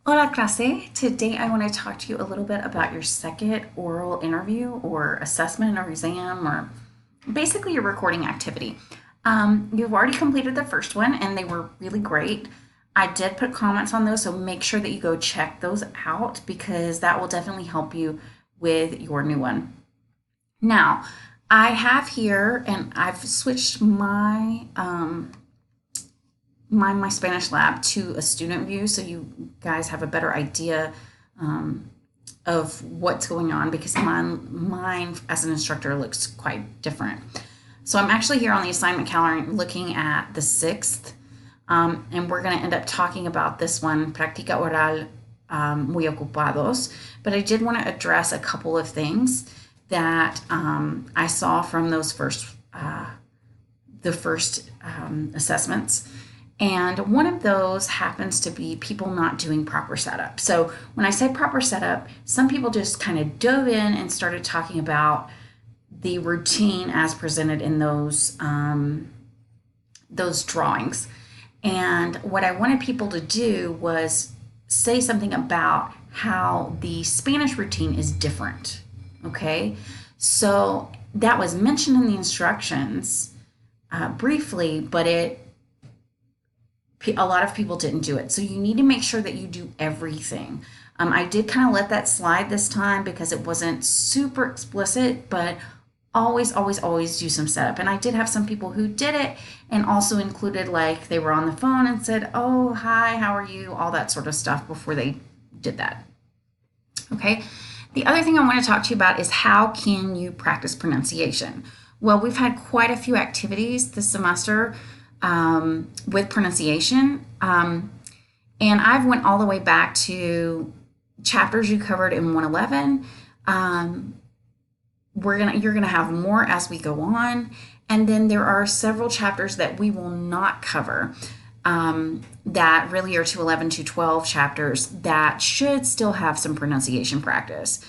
Hola, clase. Today I want to talk to you a little bit about your second oral interview or assessment or exam or basically your recording activity. You've already completed the first one and they were really great. I did put comments on those, so make sure that you go check those out because that will definitely help you with your new one. Now, I have here and I've switched my Spanish lab to a student view so you guys have a better idea um, of what's going on because mine as an instructor looks quite different. So I'm actually here on the assignment calendar looking at the 6th, and we're going to end up talking about this one, Práctica Oral Muy Ocupados. But I did want to address a couple of things that I saw from those the first assessments. And one of those happens to be people not doing proper setup. So when I say proper setup, some people just kind of dove in and started talking about the routine as presented in those drawings. And what I wanted people to do was say something about how the Spanish routine is different. Okay, so that was mentioned in the instructions briefly, but a lot of people didn't do it. So you need to make sure that you do everything. I did kind of let that slide this time because it wasn't super explicit, but always, always, always do some setup. And I did have some people who did it and also included like they were on the phone and said, "Oh, hi, how are you?" All that sort of stuff before they did that. Okay. The other thing I want to talk to you about is how can you practice pronunciation? Well, we've had quite a few activities this semester with pronunciation. And I've went all the way back to chapters you covered in 111. You're gonna have more as we go on, and then there are several chapters that we will not cover. That really are 211 to 12 chapters that should still have some pronunciation practice.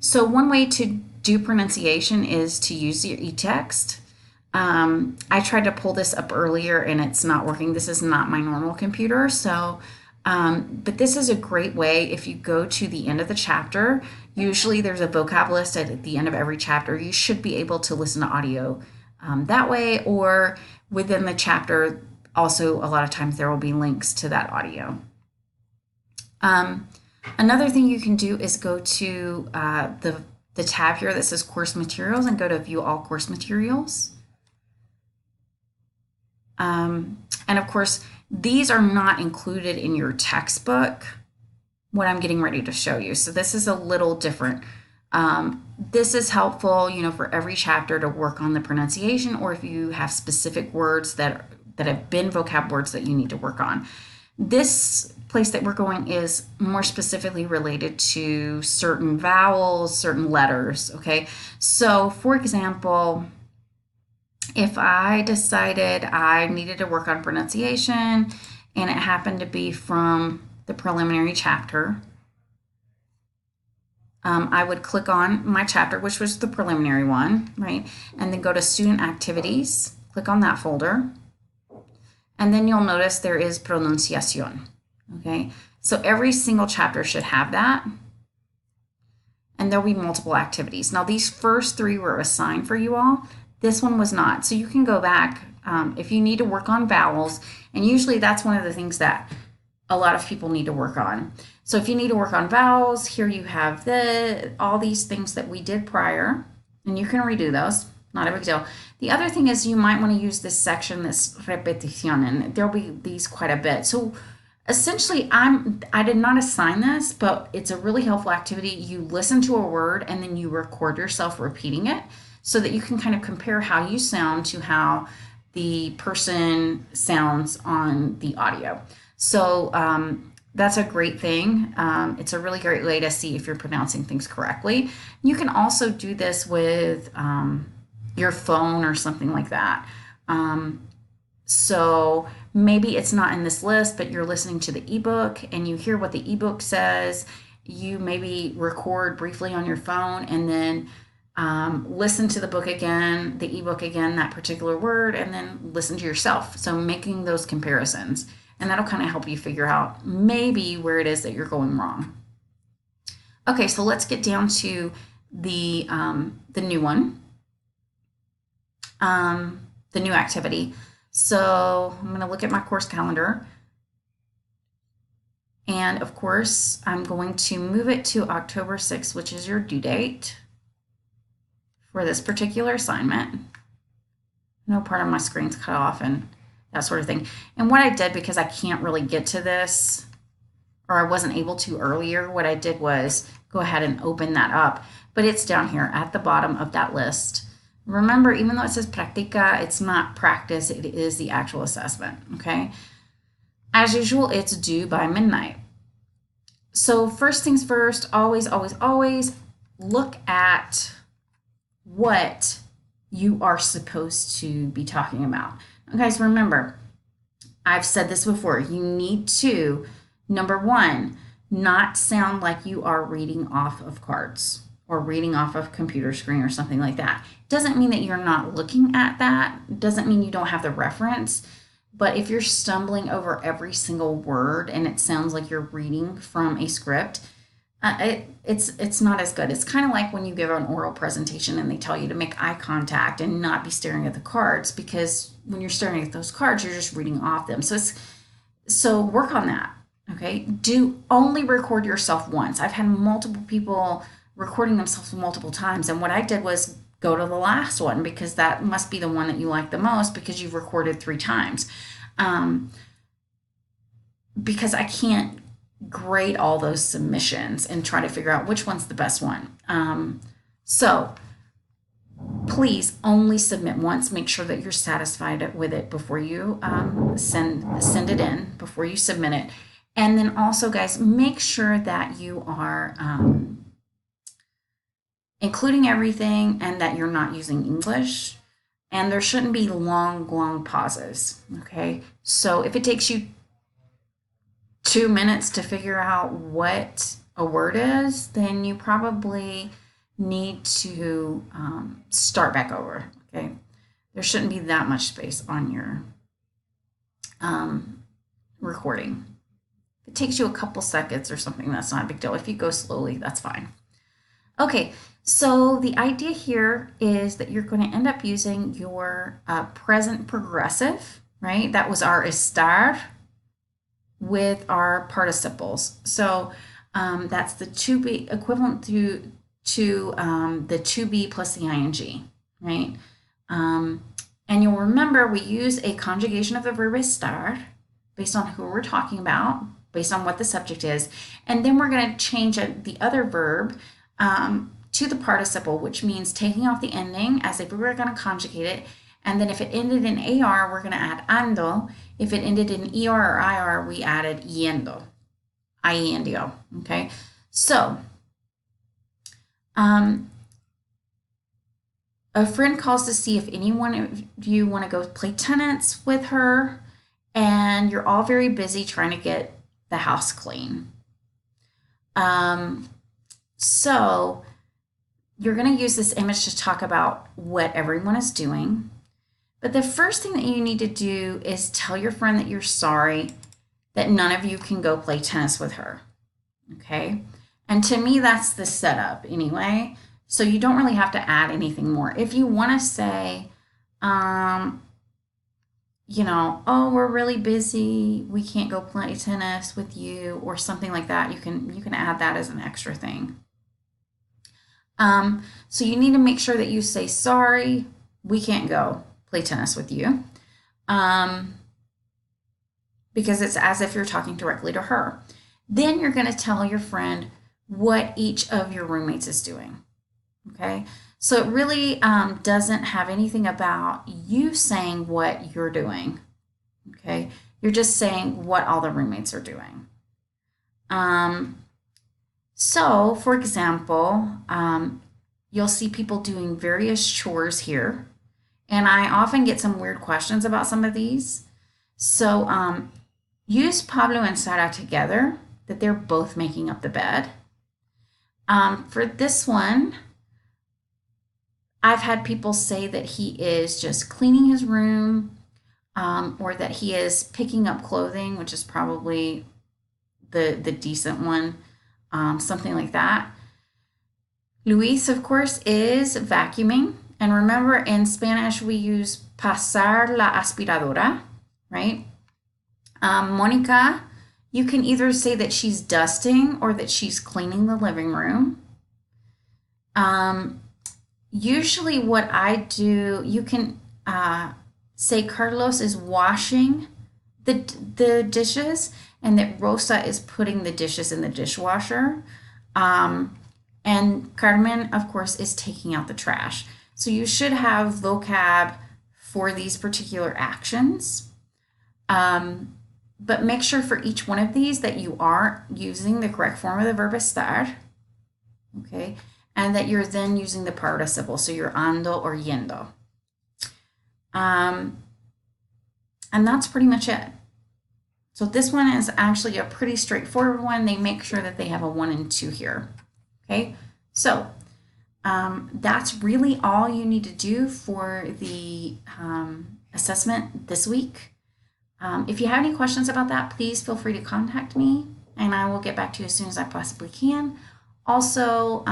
So one way to do pronunciation is to use your e-text. I tried to pull this up earlier and it's not working. This is not my normal computer. But this is a great way if you go to the end of the chapter. Usually there's a vocab list at the end of every chapter. You should be able to listen to audio that way, or within the chapter, also a lot of times there will be links to that audio. Another thing you can do is go to the tab here that says course materials and go to view all course materials. And of course, these are not included in your textbook, what I'm getting ready to show you. So this is a little different. This is helpful, for every chapter to work on the pronunciation, or if you have specific words that have been vocab words that you need to work on. This place that we're going is more specifically related to certain vowels, certain letters, okay? So for example, if I decided I needed to work on pronunciation and it happened to be from the preliminary chapter, I would click on my chapter, which was the preliminary one, right? And then go to student activities, click on that folder. And then you'll notice there is pronunciación, okay? So every single chapter should have that. And there'll be multiple activities. Now these first three were assigned for you all. This one was not. So you can go back if you need to work on vowels. And usually that's one of the things that a lot of people need to work on. So if you need to work on vowels, here you have all these things that we did prior. And you can redo those. Not a big deal. The other thing is you might want to use this section, this repetición, and there'll be these quite a bit. So essentially, I did not assign this, but it's a really helpful activity. You listen to a word and then you record yourself repeating it so that you can kind of compare how you sound to how the person sounds on the audio. So that's a great thing. It's a really great way to see if you're pronouncing things correctly. You can also do this with your phone or something like that. So maybe it's not in this list, but you're listening to the ebook and you hear what the ebook says. You maybe record briefly on your phone and then listen to the book again, the ebook again, that particular word, and then listen to yourself. So making those comparisons. And that'll kind of help you figure out maybe where it is that you're going wrong. Okay, so let's get down to the new one, the new activity. So I'm going to look at my course calendar. And of course, I'm going to move it to October 6th, which is your due date for this particular assignment. No part of my screen's cut off and that sort of thing. And what I did, because I can't really get to this, or I wasn't able to earlier, what I did was go ahead and open that up. But it's down here at the bottom of that list. Remember, even though it says practica, it's not practice, it is the actual assessment, okay? As usual, it's due by midnight. So first things first, always, always, always look at what you are supposed to be talking about. Okay, so remember, I've said this before, you need to, number one, not sound like you are reading off of cards or reading off of computer screen or something like that. Doesn't mean that you're not looking at that. Doesn't mean you don't have the reference. But if you're stumbling over every single word and it sounds like you're reading from a script, it's not as good. It's kind of like when you give an oral presentation and they tell you to make eye contact and not be staring at the cards, because when you're staring at those cards, you're just reading off them. So work on that. Okay, do only record yourself once. I've had multiple people recording themselves multiple times, and what I did was go to the last one, because that must be the one that you like the most because you've recorded 3 times. Because I can't grade all those submissions and try to figure out which one's the best one. So please only submit once. Make sure that you're satisfied with it before you send it in, before you submit it. And then also, guys, make sure that you are including everything and that you're not using English. And there shouldn't be long pauses, okay? So if it takes you 2 minutes to figure out what a word is, then you probably need to start back over, okay? There shouldn't be that much space on your recording. If it takes you a couple seconds or something, that's not a big deal. If you go slowly, that's fine. Okay, so the idea here is that you're going to end up using your present progressive, right? That was our estar with our participles. So that's the to be equivalent to the to be plus the ing, right? And you'll remember we use a conjugation of the verb estar based on who we're talking about, based on what the subject is. And then we're going to change the other verb to the participle, which means taking off the ending as if we were going to conjugate it. And then if it ended in AR, we're going to add ando. If it ended in ER or IR, we added yendo, iendio, okay? So, a friend calls to see if any one of you want to go play tennis with her, and you're all very busy trying to get the house clean. So you're going to use this image to talk about what everyone is doing. But the first thing that you need to do is tell your friend that you're sorry that none of you can go play tennis with her, okay? And to me, that's the setup anyway. So you don't really have to add anything more. If you want to say, you know, oh, we're really busy, we can't go play tennis with you, or something like that, you can add that as an extra thing. So you need to make sure that you say, sorry, we can't go play tennis with you, because it's as if you're talking directly to her. Then you're going to tell your friend what each of your roommates is doing, okay? So it really doesn't have anything about you saying what you're doing, okay? You're just saying what all the roommates are doing. So, for example, you'll see people doing various chores here, and I often get some weird questions about some of these. So use Pablo and Sara together, that they're both making up the bed. For this one, I've had people say that he is just cleaning his room, or that he is picking up clothing, which is probably the decent one, something like that. Luis, of course, is vacuuming. And remember, in Spanish, we use pasar la aspiradora, right? Monica, you can either say that she's dusting or that she's cleaning the living room. Usually, what I do, you can say Carlos is washing the dishes and that Rosa is putting the dishes in the dishwasher. And Carmen, of course, is taking out the trash. So you should have vocab for these particular actions. But make sure for each one of these that you are using the correct form of the verb estar, okay? And that you're then using the participle, so you're ando or yendo. And that's pretty much it. So this one is actually a pretty straightforward one. They make sure that they have a 1 and 2 here. Okay, so that's really all you need to do for the assessment this week. If you have any questions about that, please feel free to contact me and I will get back to you as soon as I possibly can. Also,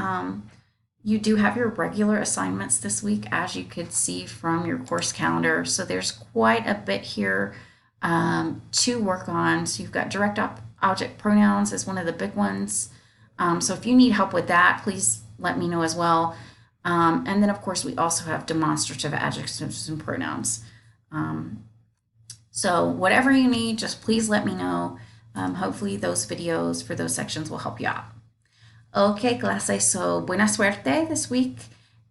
you do have your regular assignments this week, as you could see from your course calendar. So there's quite a bit here to work on. So you've got direct object pronouns as one of the big ones. So if you need help with that, please let me know as well. And then, of course, we also have demonstrative adjectives and pronouns. So whatever you need, just please let me know. Hopefully those videos for those sections will help you out. Okay, clase, so buena suerte this week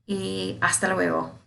y hasta luego.